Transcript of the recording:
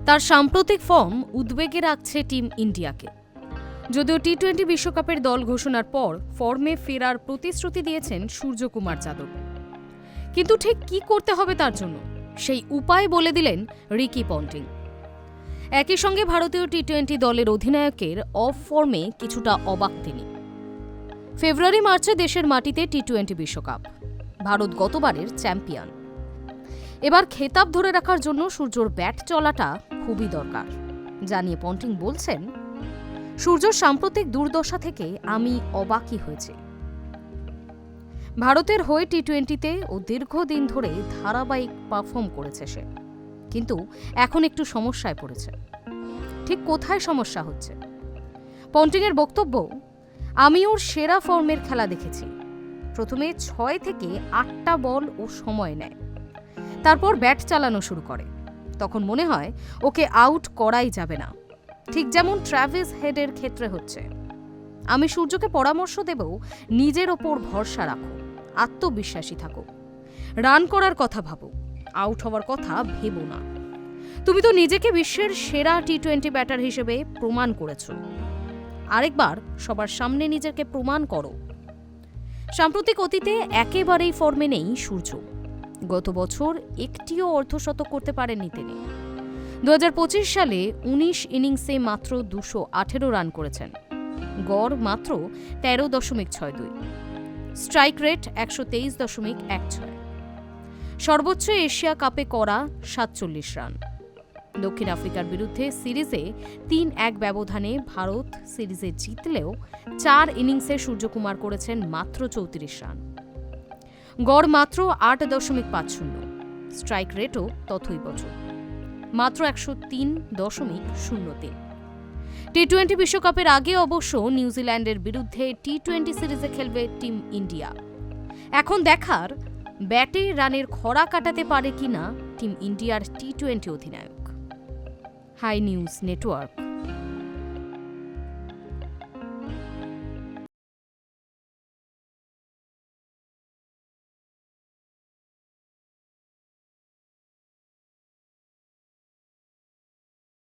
তার সাম্প্রতিক ফর্ম উদ্বেগে রাখছে টিম ইন্ডিয়াকে। যদিও টি-20 বিশ্বকাপের দল ঘোষণার পর ফর্মে ফেরার প্রতিশ্রুতি দিয়েছেন সূর্যকুমার যাদব, কিন্তু ঠিক কি করতে হবে তার জন্য সেই উপায় বলে দিলেন রিকি পন্টিং। একই সঙ্গে ভারতীয় টি-20 দলের অধিনায়কের অফ ফর্মে কিছুটা অবাক তিনি। ফেব্রুয়ারি মার্চে দেশের মাটিতে টি-20 বিশ্বকাপ, ভারত গতবারের চ্যাম্পিয়ন। এবার খেতাব ধরে রাখার জন্য সূর্যর ব্যাট চলাটা খুবই দরকার জানিয়ে পন্টিং বলছেন, সূর্যর সাম্প্রতিক দুর্দশা থেকে আমি অবাকই হয়েছি। ভারতের হয়ে টি-20তে ও দীর্ঘদিন ধরে ধারাবাহিক পারফর্ম করেছে সে, কিন্তু এখন একটু সমস্যায় পড়েছে। ঠিক কোথায় সমস্যা হচ্ছে? পন্টিংয়ের বক্তব্য, আমি ওর সেরা ফর্মের খেলা দেখেছি। প্রথমে 6 থেকে 8টা বল ও সময় নেয়, তারপর ব্যাট চালানো শুরু করে। তখন মনে হয় ওকে আউট করাই যাবে না, ঠিক যেমন ট্র্যাভিস হেডের ক্ষেত্রে হচ্ছে। আমি সূর্যকে পরামর্শ দেব, নিজের ওপর ভরসা রাখো, আত্মবিশ্বাসী থাকো, রান করার কথা ভাবো, আউট হওয়ার কথা ভেবো না। তুমি তো নিজেকে বিশ্বের সেরা টি-20 ব্যাটার হিসেবে প্রমাণ করেছো, আরেকবার সবার সামনে নিজেকে প্রমাণ করো। সাম্প্রতিক অতীতে একেবারেই ফর্মে নেই সূর্য। গত বছর একটিও অর্ধশতক করতে পারেননি তিনি। 2025 সালে 19 ইনিংসে মাত্র 218 রান করেছেন, গড় মাত্র 13.62, স্ট্রাইক রেট 123.16, সর্বোচ্চ এশিয়া কাপে করা 47 রান। দক্ষিণ আফ্রিকার বিরুদ্ধে সিরিজে 3-1 ব্যবধানে ভারত সিরিজে জিতলেও 4 ইনিংসে সূর্যকুমার করেছেন মাত্র 34 রান, গড় মাত্র 8.50, স্ট্রাইক রেটও তথৈবচ, মাত্র 103.03। টি-20 বিশ্বকাপের আগে অবশ্য নিউজিল্যান্ডের বিরুদ্ধে টি-20 সিরিজে খেলবে টিম ইন্ডিয়া। এখন দেখার, ব্যাটে রানের খরা কাটাতে পারে কিনা টিম ইন্ডিয়ার টি-20 অধিনায়ক। Hi news network.